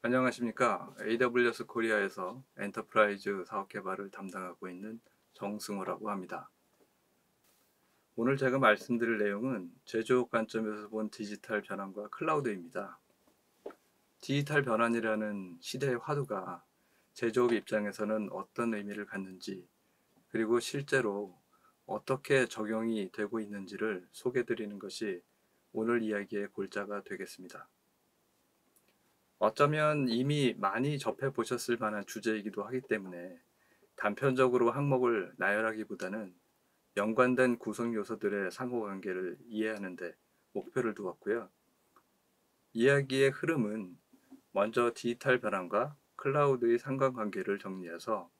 안녕하십니까. AWS 코리아에서 엔터프라이즈 사업 개발을 담당하고 있는 정승호라고 합니다. 오늘 제가 말씀드릴 내용은 제조업 관점에서 본 디지털 변환과 클라우드입니다. 디지털 변환이라는 시대의 화두가 제조업 입장에서는 어떤 의미를 갖는지, 그리고 실제로 어떻게 적용이 되고 있는지를 소개해 드리는 것이 오늘 이야기의 골자가 되겠습니다. 어쩌면 이미 많이 접해 보셨을 만한 주제이기도 하기 때문에 단편적으로 항목을 나열하기보다는 연관된 구성 요소들의 상호관계를 이해하는 데 목표를 두었고요. 이야기의 흐름은 먼저 디지털 변환과 클라우드의 상관관계를 정리해서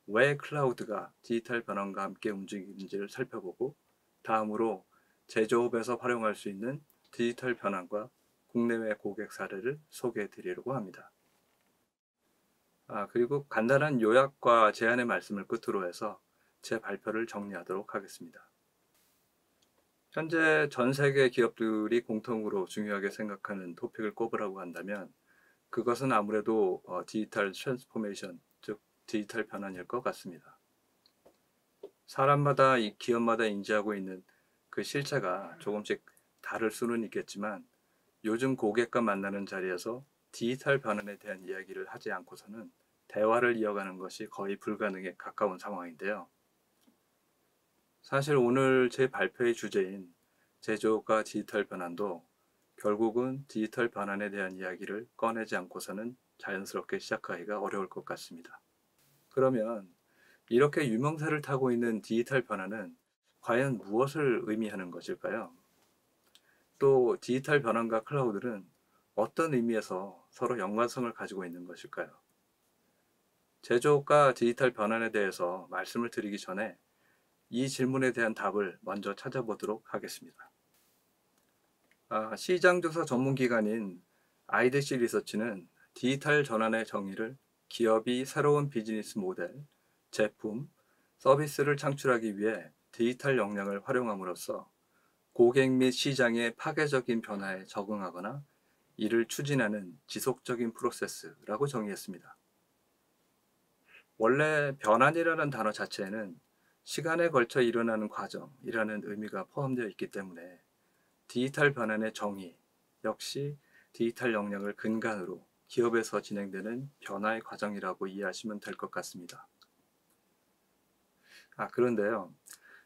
왜 클라우드가 디지털 변환과 함께 움직이는지를 살펴보고, 다음으로 제조업에서 활용할 수 있는 디지털 변환과 국내외 고객 사례를 소개해 드리려고 합니다. 그리고 간단한 요약과 제안의 말씀을 끝으로 해서 제 발표를 정리하도록 하겠습니다. 현재 전 세계 기업들이 공통으로 중요하게 생각하는 토픽을 꼽으라고 한다면 그것은 아무래도 디지털 트랜스포메이션, 즉 디지털 변환일 것 같습니다. 사람마다, 이 기업마다 인지하고 있는 그 실체가 조금씩 다를 수는 있겠지만, 요즘 고객과 만나는 자리에서 디지털 변환에 대한 이야기를 하지 않고서는 대화를 이어가는 것이 거의 불가능에 가까운 상황인데요. 사실 오늘 제 발표의 주제인 제조업과 디지털 변환도 결국은 디지털 변환에 대한 이야기를 꺼내지 않고서는 자연스럽게 시작하기가 어려울 것 같습니다. 그러면 이렇게 유명세를 타고 있는 디지털 변화는 과연 무엇을 의미하는 것일까요? 또 디지털 변환과 클라우드는 어떤 의미에서 서로 연관성을 가지고 있는 것일까요? 제조업과 디지털 변환에 대해서 말씀을 드리기 전에 이 질문에 대한 답을 먼저 찾아보도록 하겠습니다. 시장조사 전문기관인 IDC 리서치는 디지털 전환의 정의를 기업이 새로운 비즈니스 모델, 제품, 서비스를 창출하기 위해 디지털 역량을 활용함으로써 고객 및 시장의 파괴적인 변화에 적응하거나 이를 추진하는 지속적인 프로세스라고 정의했습니다. 원래 변환이라는 단어 자체에는 시간에 걸쳐 일어나는 과정이라는 의미가 포함되어 있기 때문에 디지털 변환의 정의 역시 디지털 역량을 근간으로 기업에서 진행되는 변화의 과정이라고 이해하시면 될 것 같습니다. 그런데요.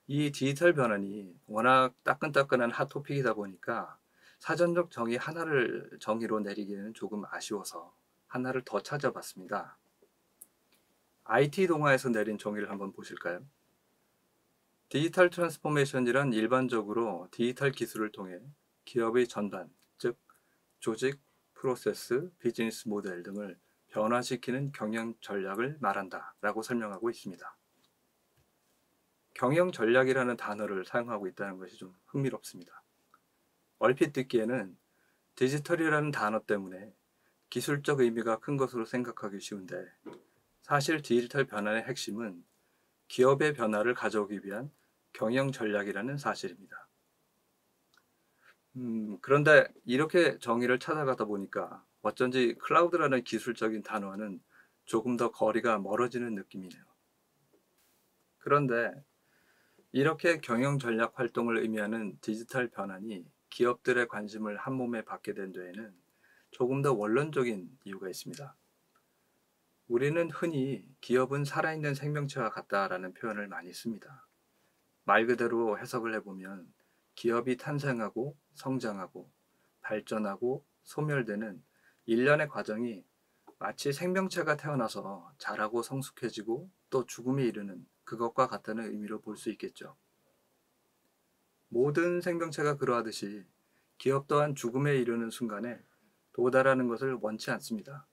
이 디지털 변환이 워낙 따끈따끈한 핫토픽이다 보니까 사전적 정의로 내리기에는 조금 아쉬워서 하나를 더 찾아봤습니다. IT 동화에서 내린 정의를 한번 보실까요? 디지털 트랜스포메이션이란 일반적으로 디지털 기술을 통해 기업의 전반, 즉 조직, 프로세스, 비즈니스 모델 등을 변화시키는 경영 전략을 말한다 라고 설명하고 있습니다. 경영 전략이라는 단어를 사용하고 있다는 것이 좀 흥미롭습니다. 얼핏 듣기에는 디지털이라는 단어 때문에 기술적 의미가 큰 것으로 생각하기 쉬운데, 사실 디지털 변환의 핵심은 기업의 변화를 가져오기 위한 경영 전략이라는 사실입니다. 그런데 이렇게 정의를 찾아가다 보니까 어쩐지 클라우드라는 기술적인 단어와는 조금 더 거리가 멀어지는 느낌이네요. 그런데 이렇게 경영 전략 활동을 의미하는 디지털 변환이 기업들의 관심을 한몸에 받게 된 데에는 조금 더 원론적인 이유가 있습니다. 우리는 흔히 기업은 살아있는 생명체와 같다라는 표현을 많이 씁니다. 말 그대로 해석을 해보면 기업이 탄생하고 성장하고 발전하고 소멸되는 일련의 과정이 마치 생명체가 태어나서 자라고 성숙해지고 또 죽음에 이르는 그것과 같다는 의미로 볼 수 있겠죠. 모든 생명체가 그러하듯이 기업 또한 죽음에 이르는 순간에 도달하는 것을 원치 않습니다.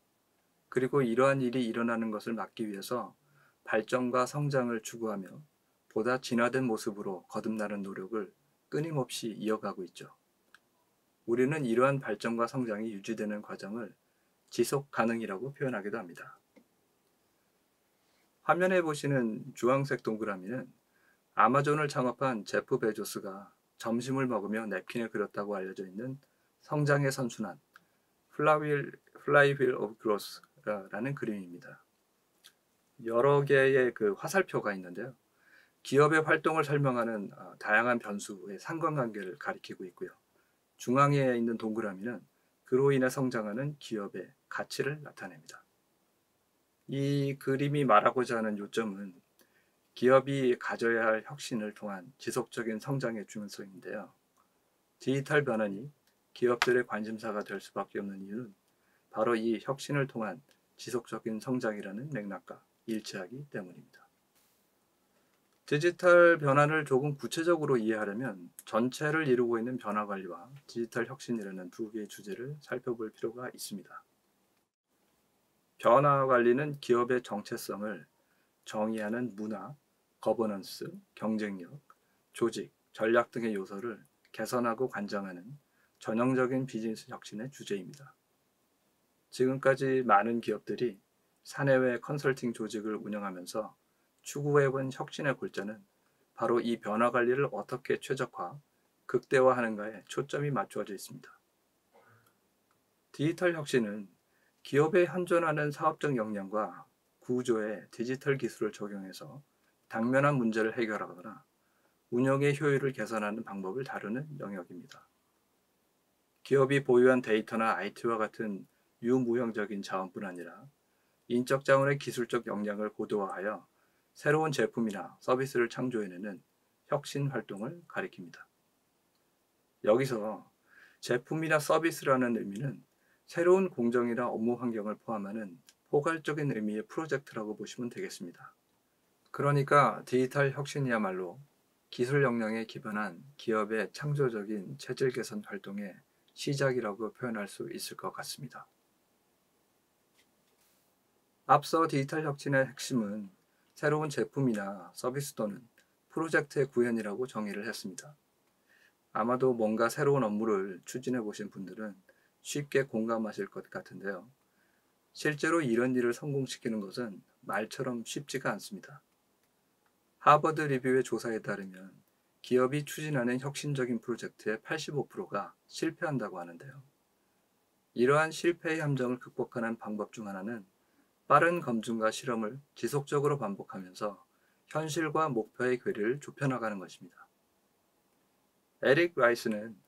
그리고 이러한 일이 일어나는 것을 막기 위해서 발전과 성장을 추구하며 보다 진화된 모습으로 거듭나는 노력을 끊임없이 이어가고 있죠. 우리는 이러한 발전과 성장이 유지되는 과정을 지속 가능이라고 표현하기도 합니다. 화면에 보시는 주황색 동그라미는 아마존을 창업한 제프 베조스가 점심을 먹으며 냅킨에 그렸다고 알려져 있는 성장의 선순환, Flywheel of Growth라는 그림입니다. 여러 개의 그 화살표가 있는데요. 기업의 활동을 설명하는 다양한 변수의 상관관계를 가리키고 있고요. 중앙에 있는 동그라미는 그로 인해 성장하는 기업의 가치를 나타냅니다. 이 그림이 말하고자 하는 요점은 기업이 가져야 할 혁신을 통한 지속적인 성장의 중요성인데요. 디지털 변환이 기업들의 관심사가 될 수밖에 없는 이유는 바로 이 혁신을 통한 지속적인 성장이라는 맥락과 일치하기 때문입니다. 디지털 변환을 조금 구체적으로 이해하려면 전체를 이루고 있는 변화 관리와 디지털 혁신이라는 두 개의 주제를 살펴볼 필요가 있습니다. 변화 관리는 기업의 정체성을 정의하는 문화, 거버넌스, 경쟁력, 조직, 전략 등의 요소를 개선하고 관장하는 전형적인 비즈니스 혁신의 주제입니다. 지금까지 많은 기업들이 사내외 컨설팅 조직을 운영하면서 추구해온 혁신의 골자는 바로 이 변화 관리를 어떻게 최적화, 극대화하는가에 초점이 맞추어져 있습니다. 디지털 혁신은 기업에 현존하는 사업적 역량과 구조에 디지털 기술을 적용해서 당면한 문제를 해결하거나 운영의 효율을 개선하는 방법을 다루는 영역입니다. 기업이 보유한 데이터나 IT와 같은 유무형적인 자원뿐 아니라 인적 자원의 기술적 역량을 고도화하여 새로운 제품이나 서비스를 창조해내는 혁신 활동을 가리킵니다. 여기서 제품이나 서비스라는 의미는 새로운 공정이나 업무 환경을 포함하는 포괄적인 의미의 프로젝트라고 보시면 되겠습니다. 그러니까 디지털 혁신이야말로 기술 역량에 기반한 기업의 창조적인 체질 개선 활동의 시작이라고 표현할 수 있을 것 같습니다. 앞서 디지털 혁신의 핵심은 새로운 제품이나 서비스 또는 프로젝트의 구현이라고 정의를 했습니다. 아마도 뭔가 새로운 업무를 추진해 보신 분들은 쉽게 공감하실 것 같은데요. 실제로 이런 일을 성공시키는 것은 말처럼 쉽지가 않습니다. 하버드 리뷰의 조사에 따르면 기업이 추진하는 혁신적인 프로젝트의 85%가 실패한다고 하는데요. 이러한 실패의 함정을 극복하는 방법 중 하나는 빠른 검증과 실험을 지속적으로 반복하면서 현실과 목표의 괴리를 좁혀나가는 것입니다. 에릭 라이스는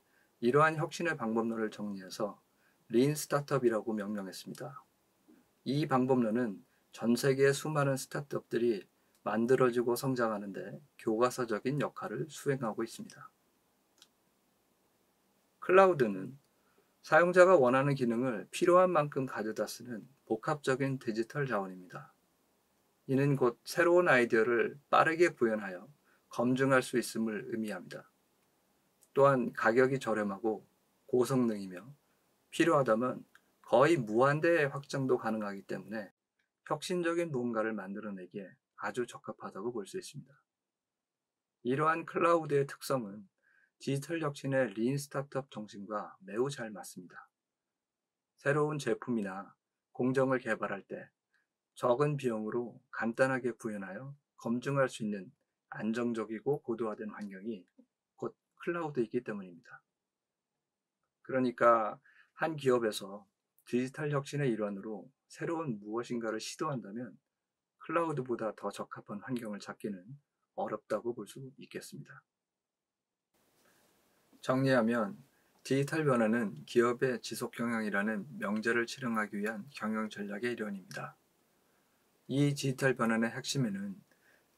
이러한 혁신의 방법론을 정리해서 린 스타트업이라고 명명했습니다. 이 방법론은 전 세계의 수많은 스타트업들이 만들어지고 성장하는 데 교과서적인 역할을 수행하고 있습니다. 클라우드는 사용자가 원하는 기능을 필요한 만큼 가져다 쓰는 복합적인 디지털 자원입니다. 이는 곧 새로운 아이디어를 빠르게 구현하여 검증할 수 있음을 의미합니다. 또한 가격이 저렴하고 고성능이며 필요하다면 거의 무한대의 확장도 가능하기 때문에 혁신적인 무언가를 만들어내기에 아주 적합하다고 볼 수 있습니다. 이러한 클라우드의 특성은 디지털 혁신의 린 스타트업 정신과 매우 잘 맞습니다. 새로운 제품이나 공정을 개발할 때 적은 비용으로 간단하게 구현하여 검증할 수 있는 안정적이고 고도화된 환경이 곧 클라우드이기 때문입니다. 그러니까 한 기업에서 디지털 혁신의 일환으로 새로운 무엇인가를 시도한다면 클라우드보다 더 적합한 환경을 찾기는 어렵다고 볼 수 있겠습니다. 정리하면 디지털 변화는 기업의 지속 경영이라는 명제를 실행하기 위한 경영 전략의 일환입니다. 이 디지털 변환의 핵심에는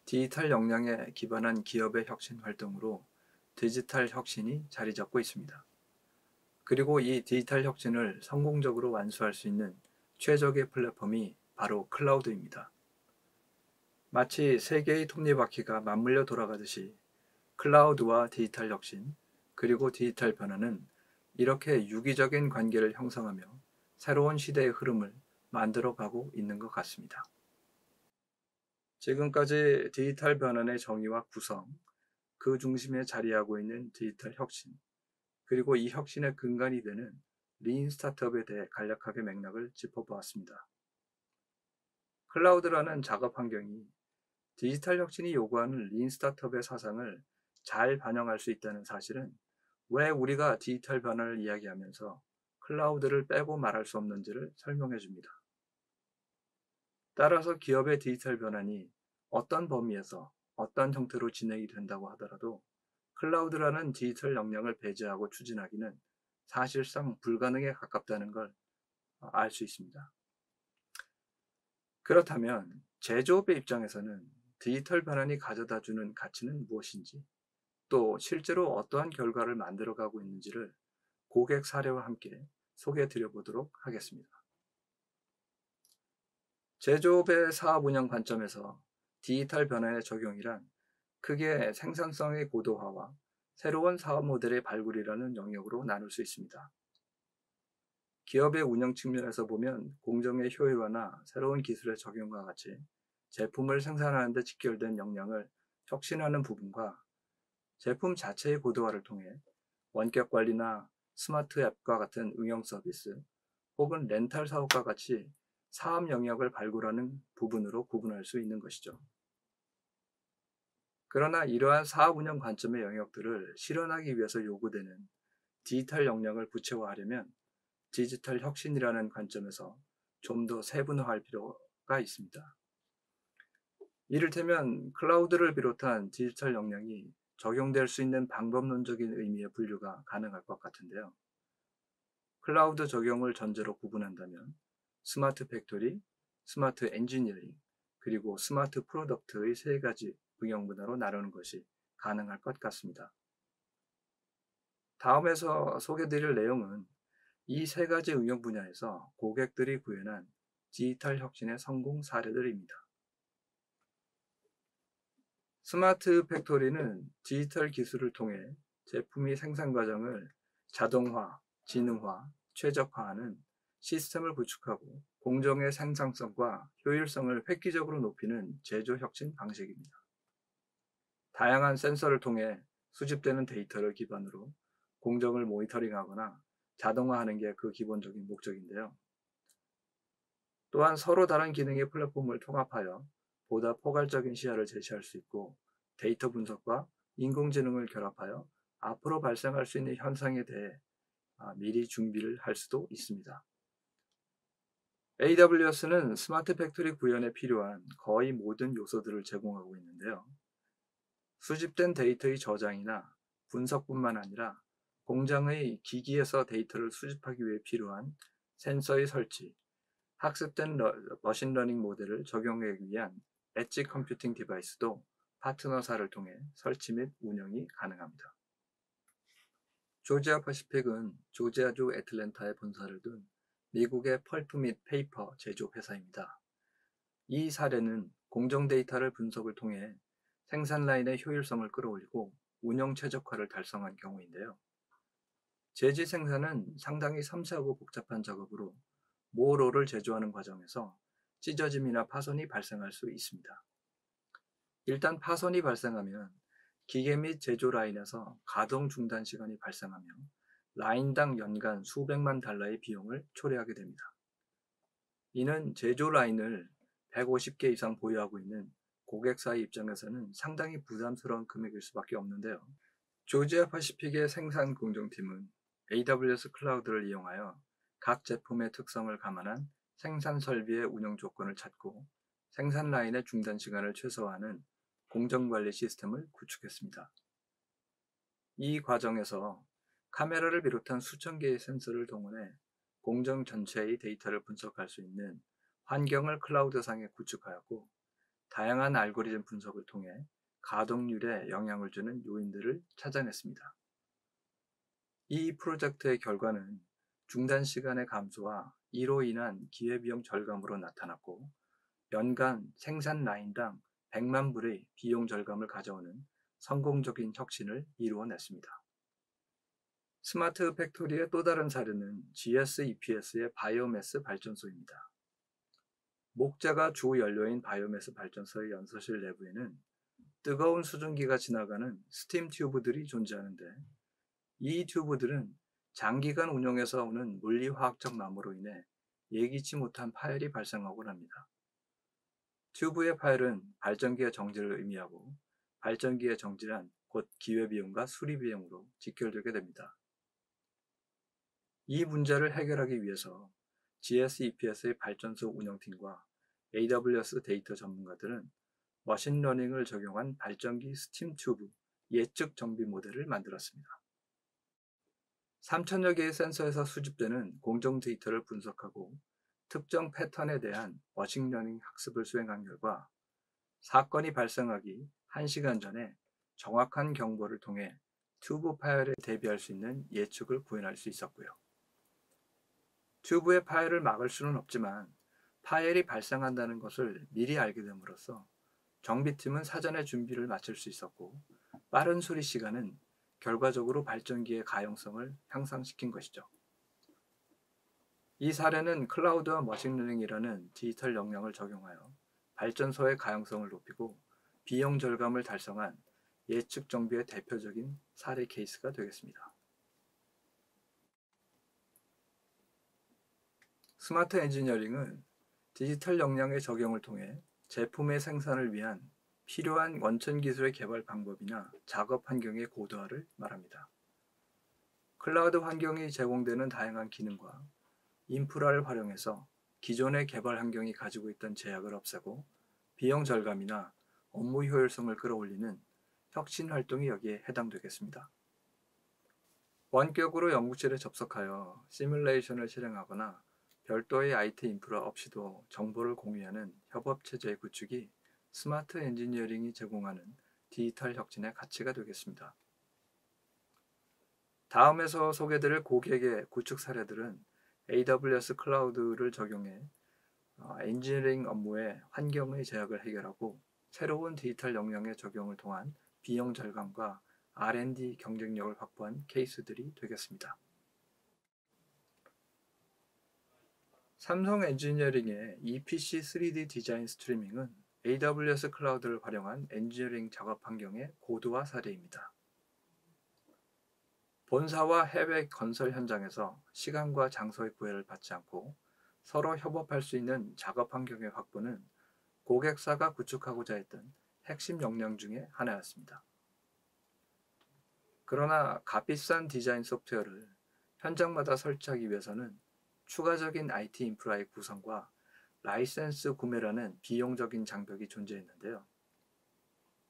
디지털 역량에 기반한 기업의 혁신 활동으로 디지털 혁신이 자리 잡고 있습니다. 그리고 이 디지털 혁신을 성공적으로 완수할 수 있는 최적의 플랫폼이 바로 클라우드입니다. 마치 세계의 톱니바퀴가 맞물려 돌아가듯이 클라우드와 디지털 혁신, 그리고 디지털 변화는 이렇게 유기적인 관계를 형성하며 새로운 시대의 흐름을 만들어가고 있는 것 같습니다. 지금까지 디지털 변환의 정의와 구성, 그 중심에 자리하고 있는 디지털 혁신, 그리고 이 혁신의 근간이 되는 린 스타트업에 대해 간략하게 맥락을 짚어보았습니다. 클라우드라는 작업 환경이 디지털 혁신이 요구하는 린 스타트업의 사상을 잘 반영할 수 있다는 사실은 왜 우리가 디지털 변화를 이야기하면서 클라우드를 빼고 말할 수 없는지를 설명해 줍니다. 따라서 기업의 디지털 변환이 어떤 범위에서 어떤 형태로 진행이 된다고 하더라도 클라우드라는 디지털 역량을 배제하고 추진하기는 사실상 불가능에 가깝다는 걸 알 수 있습니다. 그렇다면 제조업의 입장에서는 디지털 변환이 가져다주는 가치는 무엇인지, 또 실제로 어떠한 결과를 만들어가고 있는지를 고객 사례와 함께 소개해 드려 보도록 하겠습니다. 제조업의 사업 운영 관점에서 디지털 변화의 적용이란 크게 생산성의 고도화와 새로운 사업 모델의 발굴이라는 영역으로 나눌 수 있습니다. 기업의 운영 측면에서 보면 공정의 효율화나 새로운 기술의 적용과 같이 제품을 생산하는 데 직결된 역량을 혁신하는 부분과 제품 자체의 고도화를 통해 원격 관리나 스마트 앱과 같은 응용 서비스 혹은 렌탈 사업과 같이 사업 영역을 발굴하는 부분으로 구분할 수 있는 것이죠. 그러나 이러한 사업 운영 관점의 영역들을 실현하기 위해서 요구되는 디지털 역량을 구체화하려면 디지털 혁신이라는 관점에서 좀 더 세분화할 필요가 있습니다. 이를테면 클라우드를 비롯한 디지털 역량이 적용될 수 있는 방법론적인 의미의 분류가 가능할 것 같은데요. 클라우드 적용을 전제로 구분한다면 스마트 팩토리, 스마트 엔지니어링, 그리고 스마트 프로덕트의 세 가지 응용 분야로 나누는 것이 가능할 것 같습니다. 다음에서 소개드릴 내용은 이 세 가지 응용 분야에서 고객들이 구현한 디지털 혁신의 성공 사례들입니다. 스마트 팩토리는 디지털 기술을 통해 제품의 생산 과정을 자동화, 지능화, 최적화하는 시스템을 구축하고 공정의 생산성과 효율성을 획기적으로 높이는 제조 혁신 방식입니다. 다양한 센서를 통해 수집되는 데이터를 기반으로 공정을 모니터링하거나 자동화하는 게 그 기본적인 목적인데요. 또한 서로 다른 기능의 플랫폼을 통합하여 보다 포괄적인 시야를 제시할 수 있고 데이터 분석과 인공지능을 결합하여 앞으로 발생할 수 있는 현상에 대해 미리 준비를 할 수도 있습니다. AWS는 스마트 팩토리 구현에 필요한 거의 모든 요소들을 제공하고 있는데요. 수집된 데이터의 저장이나 분석뿐만 아니라 공장의 기기에서 데이터를 수집하기 위해 필요한 센서의 설치, 학습된 머신러닝 모델을 적용하기 위한 엣지 컴퓨팅 디바이스도 파트너사를 통해 설치 및 운영이 가능합니다. 조지아 퍼시픽은 조지아주 애틀랜타에 본사를 둔 미국의 펄프 및 페이퍼 제조 회사입니다. 이 사례는 공정 데이터를 분석을 통해 생산 라인의 효율성을 끌어올리고 운영 최적화를 달성한 경우인데요. 제지 생산은 상당히 섬세하고 복잡한 작업으로 모로를 제조하는 과정에서 찢어짐이나 파손이 발생할 수 있습니다. 일단 파손이 발생하면 기계 및 제조 라인에서 가동 중단 시간이 발생하며 라인당 연간 수백만 달러의 비용을 초래하게 됩니다. 이는 제조 라인을 150개 이상 보유하고 있는 고객사의 입장에서는 상당히 부담스러운 금액일 수밖에 없는데요. 조지아 퍼시픽의 생산 공정팀은 AWS 클라우드를 이용하여 각 제품의 특성을 감안한 생산 설비의 운영 조건을 찾고 생산 라인의 중단 시간을 최소화하는 공정관리 시스템을 구축했습니다. 이 과정에서 카메라를 비롯한 수천 개의 센서를 동원해 공정 전체의 데이터를 분석할 수 있는 환경을 클라우드상에 구축하였고 다양한 알고리즘 분석을 통해 가동률에 영향을 주는 요인들을 찾아냈습니다. 이 프로젝트의 결과는 중단 시간의 감소와 이로 인한 기회비용 절감으로 나타났고 연간 생산 라인당 100만 불의 비용 절감을 가져오는 성공적인 혁신을 이루어냈습니다. 스마트 팩토리의 또 다른 사례는 GS-EPS의 바이오매스 발전소입니다. 목재가 주 연료인 바이오매스 발전소의 연소실 내부에는 뜨거운 수증기가 지나가는 스팀 튜브들이 존재하는데 이 튜브들은 장기간 운용에서 오는 물리화학적 마모로 인해 예기치 못한 파열이 발생하곤 합니다. 튜브의 파열은 발전기의 정지를 의미하고 발전기의 정지란 곧 기회비용과 수리비용으로 직결되게 됩니다. 이 문제를 해결하기 위해서 GSEPS의 발전소 운영팀과 AWS 데이터 전문가들은 머신러닝을 적용한 발전기 스팀 튜브 예측 정비 모델을 만들었습니다. 3천여 개의 센서에서 수집되는 공정 데이터를 분석하고 특정 패턴에 대한 머신러닝 학습을 수행한 결과 사건이 발생하기 1시간 전에 정확한 경보를 통해 튜브 파열에 대비할 수 있는 예측을 구현할 수 있었고요. 튜브의 파열을 막을 수는 없지만 파열이 발생한다는 것을 미리 알게 됨으로써 정비팀은 사전에 준비를 마칠 수 있었고 빠른 수리 시간은 결과적으로 발전기의 가용성을 향상시킨 것이죠. 이 사례는 클라우드와 머신러닝이라는 디지털 역량을 적용하여 발전소의 가용성을 높이고 비용 절감을 달성한 예측 정비의 대표적인 사례 케이스가 되겠습니다. 스마트 엔지니어링은 디지털 역량의 적용을 통해 제품의 생산을 위한 필요한 원천 기술의 개발 방법이나 작업 환경의 고도화를 말합니다. 클라우드 환경이 제공되는 다양한 기능과 인프라를 활용해서 기존의 개발 환경이 가지고 있던 제약을 없애고 비용 절감이나 업무 효율성을 끌어올리는 혁신 활동이 여기에 해당되겠습니다. 원격으로 연구실에 접속하여 시뮬레이션을 실행하거나 별도의 IT 인프라 없이도 정보를 공유하는 협업체제의 구축이 스마트 엔지니어링이 제공하는 디지털 혁신의 가치가 되겠습니다. 다음에서 소개드릴 고객의 구축 사례들은 AWS 클라우드를 적용해 엔지니어링 업무의 환경의 제약을 해결하고 새로운 디지털 역량의 적용을 통한 비용 절감과 R&D 경쟁력을 확보한 케이스들이 되겠습니다. 삼성 엔지니어링의 EPC 3D 디자인 스트리밍은 AWS 클라우드를 활용한 엔지니어링 작업 환경의 고도화 사례입니다. 본사와 해외 건설 현장에서 시간과 장소의 구애를 받지 않고 서로 협업할 수 있는 작업 환경의 확보는 고객사가 구축하고자 했던 핵심 역량 중의 하나였습니다. 그러나 값비싼 디자인 소프트웨어를 현장마다 설치하기 위해서는 추가적인 IT 인프라의 구성과 라이센스 구매라는 비용적인 장벽이 존재했는데요.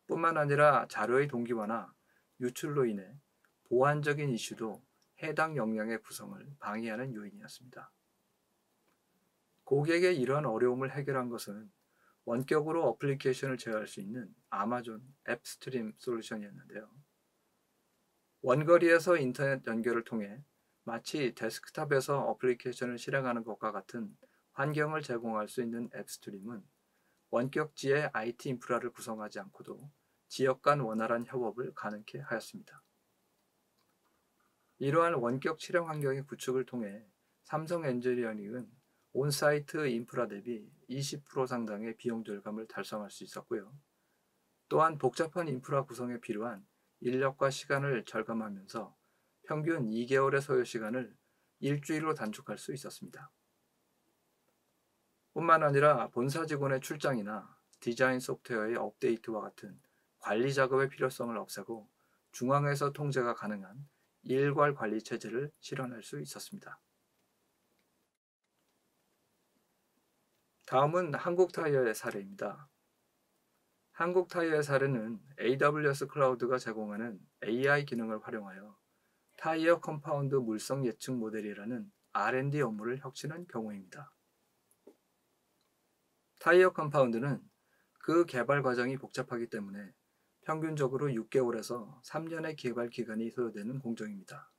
뿐만 아니라 자료의 동기화나 유출로 인해 보안적인 이슈도 해당 역량의 구성을 방해하는 요인이었습니다. 고객의 이러한 어려움을 해결한 것은 원격으로 어플리케이션을 제어할 수 있는 아마존 앱스트림 솔루션이었는데요. 원거리에서 인터넷 연결을 통해 마치 데스크탑에서 어플리케이션을 실행하는 것과 같은 환경을 제공할 수 있는 앱스트림은 원격지의 IT 인프라를 구성하지 않고도 지역 간 원활한 협업을 가능케 하였습니다. 이러한 원격 실행 환경의 구축을 통해 삼성 엔지니어링은 온사이트 인프라 대비 20% 상당의 비용 절감을 달성할 수 있었고요. 또한 복잡한 인프라 구성에 필요한 인력과 시간을 절감하면서 평균 2개월의 소요 시간을 일주일로 단축할 수 있었습니다. 뿐만 아니라 본사 직원의 출장이나 디자인 소프트웨어의 업데이트와 같은 관리 작업의 필요성을 없애고 중앙에서 통제가 가능한 일괄 관리 체제를 실현할 수 있었습니다. 다음은 한국타이어의 사례입니다. 한국타이어의 사례는 AWS 클라우드가 제공하는 AI 기능을 활용하여 타이어 컴파운드 물성 예측 모델이라는 R&D 업무를 혁신한 경우입니다. 타이어 컴파운드는 그 개발 과정이 복잡하기 때문에 평균적으로 6개월에서 3년의 개발 기간이 소요되는 공정입니다.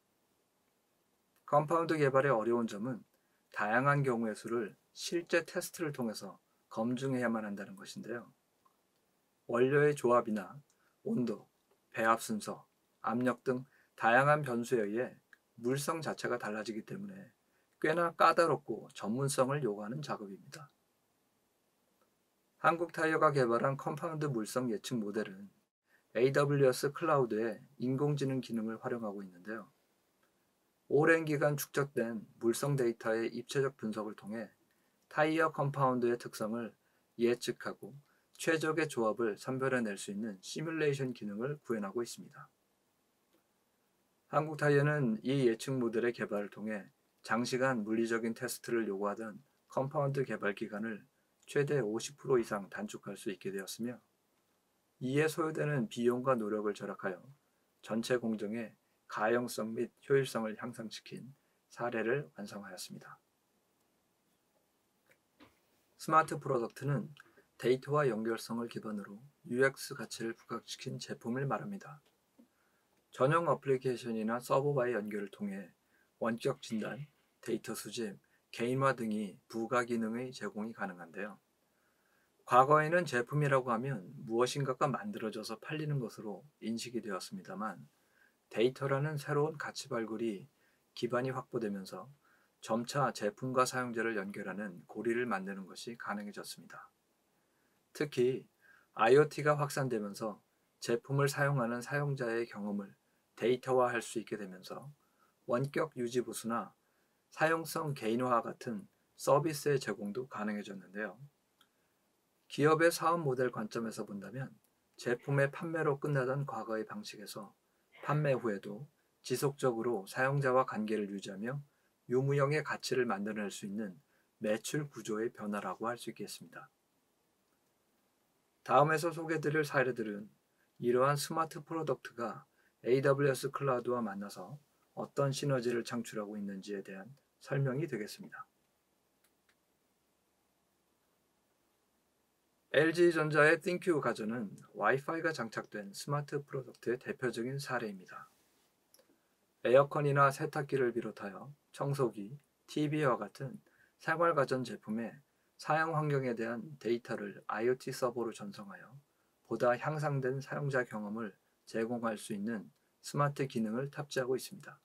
컴파운드 개발의 어려운 점은 다양한 경우의 수를 실제 테스트를 통해서 검증해야만 한다는 것인데요. 원료의 조합이나 온도, 배합 순서, 압력 등 다양한 변수에 의해 물성 자체가 달라지기 때문에 꽤나 까다롭고 전문성을 요구하는 작업입니다. 한국타이어가 개발한 컴파운드 물성 예측 모델은 AWS 클라우드의 인공지능 기능을 활용하고 있는데요. 오랜 기간 축적된 물성 데이터의 입체적 분석을 통해 타이어 컴파운드의 특성을 예측하고 최적의 조합을 선별해낼 수 있는 시뮬레이션 기능을 구현하고 있습니다. 한국타이어는 이 예측 모델의 개발을 통해 장시간 물리적인 테스트를 요구하던 컴파운드 개발 기간을 최대 50% 이상 단축할 수 있게 되었으며, 이에 소요되는 비용과 노력을 절약하여 전체 공정의 가용성 및 효율성을 향상시킨 사례를 완성하였습니다. 스마트 프로덕트는 데이터와 연결성을 기반으로 UX 가치를 부각시킨 제품을 말합니다. 전용 어플리케이션이나 서버와의 연결을 통해 원격 진단, 데이터 수집, 개인화 등이 부가 기능의 제공이 가능한데요. 과거에는 제품이라고 하면 무엇인가가 만들어져서 팔리는 것으로 인식이 되었습니다만, 데이터라는 새로운 가치 발굴이 기반이 확보되면서 점차 제품과 사용자를 연결하는 고리를 만드는 것이 가능해졌습니다. 특히 IoT가 확산되면서 제품을 사용하는 사용자의 경험을 데이터화할 수 있게 되면서 원격 유지 보수나 사용성 개인화 같은 서비스의 제공도 가능해졌는데요. 기업의 사업 모델 관점에서 본다면 제품의 판매로 끝나던 과거의 방식에서 판매 후에도 지속적으로 사용자와 관계를 유지하며 유무형의 가치를 만들어낼 수 있는 매출 구조의 변화라고 할 수 있겠습니다. 다음에서 소개드릴 사례들은 이러한 스마트 프로덕트가 AWS 클라우드와 만나서 어떤 시너지를 창출하고 있는지에 대한 설명이 되겠습니다. LG전자의 ThinQ 가전은 와이파이가 장착된 스마트 프로덕트의 대표적인 사례입니다. 에어컨이나 세탁기를 비롯하여 청소기, TV와 같은 생활가전 제품의 사용 환경에 대한 데이터를 IoT 서버로 전송하여 보다 향상된 사용자 경험을 제공할 수 있는 스마트 기능을 탑재하고 있습니다.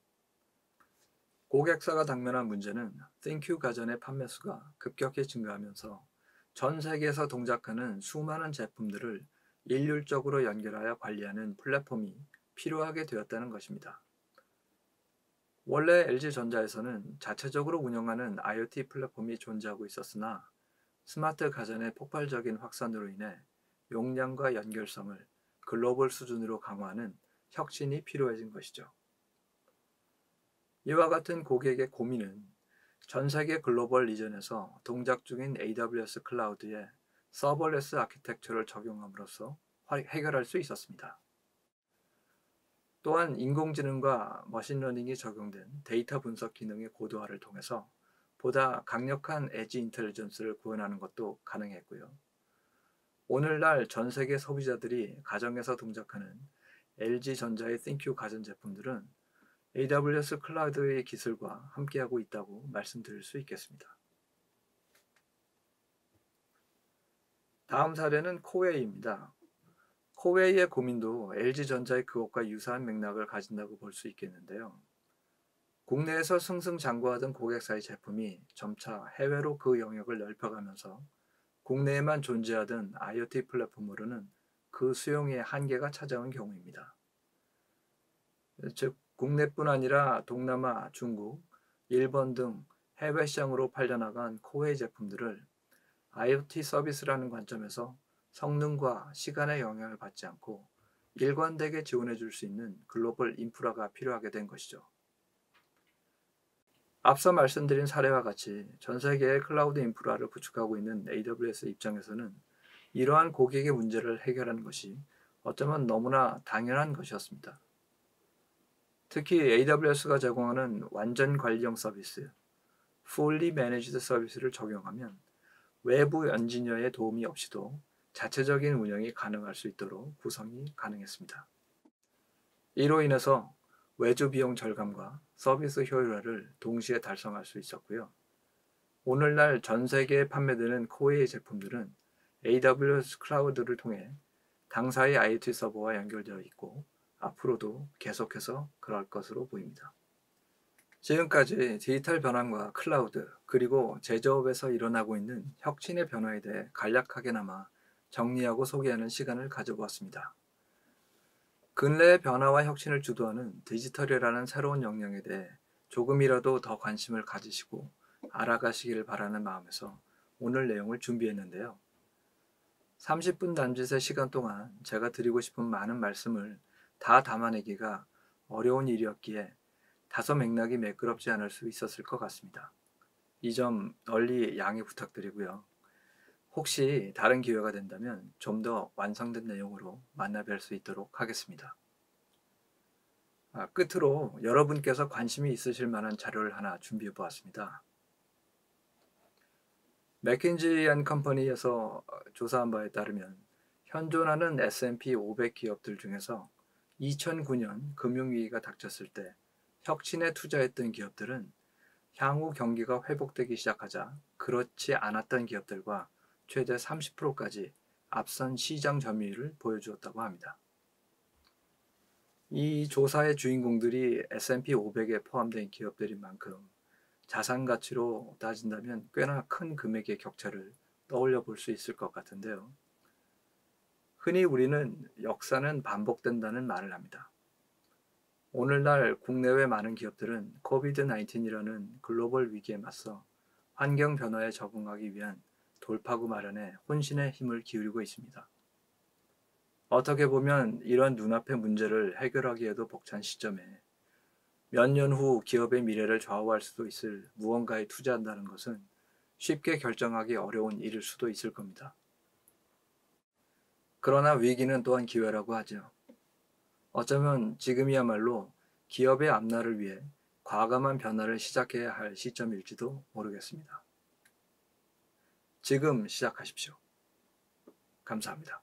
고객사가 당면한 문제는 ThinQ 가전의 판매 수가 급격히 증가하면서 전 세계에서 동작하는 수많은 제품들을 일률적으로 연결하여 관리하는 플랫폼이 필요하게 되었다는 것입니다. 원래 LG전자에서는 자체적으로 운영하는 IoT 플랫폼이 존재하고 있었으나 스마트 가전의 폭발적인 확산으로 인해 용량과 연결성을 글로벌 수준으로 강화하는 혁신이 필요해진 것이죠. 이와 같은 고객의 고민은 전 세계 글로벌 리전에서 동작 중인 AWS 클라우드에 서버레스 아키텍처를 적용함으로써 해결할 수 있었습니다. 또한 인공지능과 머신러닝이 적용된 데이터 분석 기능의 고도화를 통해서 보다 강력한 에지 인텔리전스를 구현하는 것도 가능했고요. 오늘날 전 세계 소비자들이 가정에서 동작하는 LG전자의 ThinQ 가전제품들은 AWS 클라우드의 기술과 함께하고 있다고 말씀드릴 수 있겠습니다. 다음 사례는 코웨이입니다. 코웨이의 고민도 LG전자의 그것과 유사한 맥락을 가진다고 볼 수 있겠는데요. 국내에서 승승장구하던 고객사의 제품이 점차 해외로 그 영역을 넓혀가면서 국내에만 존재하던 IoT 플랫폼으로는 그 수용의 한계가 찾아온 경우입니다. 즉, 국내뿐 아니라 동남아, 중국, 일본 등 해외 시장으로 팔려나간 코웨이 제품들을 IoT 서비스라는 관점에서 성능과 시간의 영향을 받지 않고 일관되게 지원해 줄 수 있는 글로벌 인프라가 필요하게 된 것이죠. 앞서 말씀드린 사례와 같이 전 세계의 클라우드 인프라를 구축하고 있는 AWS 입장에서는 이러한 고객의 문제를 해결하는 것이 어쩌면 너무나 당연한 것이었습니다. 특히 AWS가 제공하는 완전 관리형 서비스, Fully Managed 서비스를 적용하면 외부 엔지니어의 도움이 없이도 자체적인 운영이 가능할 수 있도록 구성이 가능했습니다. 이로 인해서 외주 비용 절감과 서비스 효율화를 동시에 달성할 수 있었고요. 오늘날 전 세계에 판매되는 코웨이 제품들은 AWS 클라우드를 통해 당사의 IoT 서버와 연결되어 있고 앞으로도 계속해서 그럴 것으로 보입니다. 지금까지 디지털 변환과 클라우드 그리고 제조업에서 일어나고 있는 혁신의 변화에 대해 간략하게나마 정리하고 소개하는 시간을 가져보았습니다. 근래의 변화와 혁신을 주도하는 디지털이라는 새로운 역량에 대해 조금이라도 더 관심을 가지시고 알아가시기를 바라는 마음에서 오늘 내용을 준비했는데요. 30분 남짓의 시간 동안 제가 드리고 싶은 많은 말씀을 다 담아내기가 어려운 일이었기에 다소 맥락이 매끄럽지 않을 수 있었을 것 같습니다. 이 점 널리 양해 부탁드리고요. 혹시 다른 기회가 된다면 좀 더 완성된 내용으로 만나 뵐 수 있도록 하겠습니다. 끝으로 여러분께서 관심이 있으실 만한 자료를 하나 준비해 보았습니다. 맥킨지 앤 컴퍼니에서 조사한 바에 따르면 현존하는 S&P 500 기업들 중에서 2009년 금융위기가 닥쳤을 때 혁신에 투자했던 기업들은 향후 경기가 회복되기 시작하자 그렇지 않았던 기업들과 최대 30%까지 앞선 시장 점유율을 보여주었다고 합니다. 이 조사의 주인공들이 S&P 500에 포함된 기업들인 만큼 자산 가치로 따진다면 꽤나 큰 금액의 격차를 떠올려 볼 수 있을 것 같은데요. 흔히 우리는 역사는 반복된다는 말을 합니다. 오늘날 국내외 많은 기업들은 코비드-19이라는 글로벌 위기에 맞서 환경 변화에 적응하기 위한 돌파구 마련에 혼신의 힘을 기울이고 있습니다. 어떻게 보면 이런 눈앞의 문제를 해결하기에도 벅찬 시점에 몇 년 후 기업의 미래를 좌우할 수도 있을 무언가에 투자한다는 것은 쉽게 결정하기 어려운 일일 수도 있을 겁니다. 그러나 위기는 또한 기회라고 하죠. 어쩌면 지금이야말로 기업의 앞날을 위해 과감한 변화를 시작해야 할 시점일지도 모르겠습니다. 지금 시작하십시오. 감사합니다.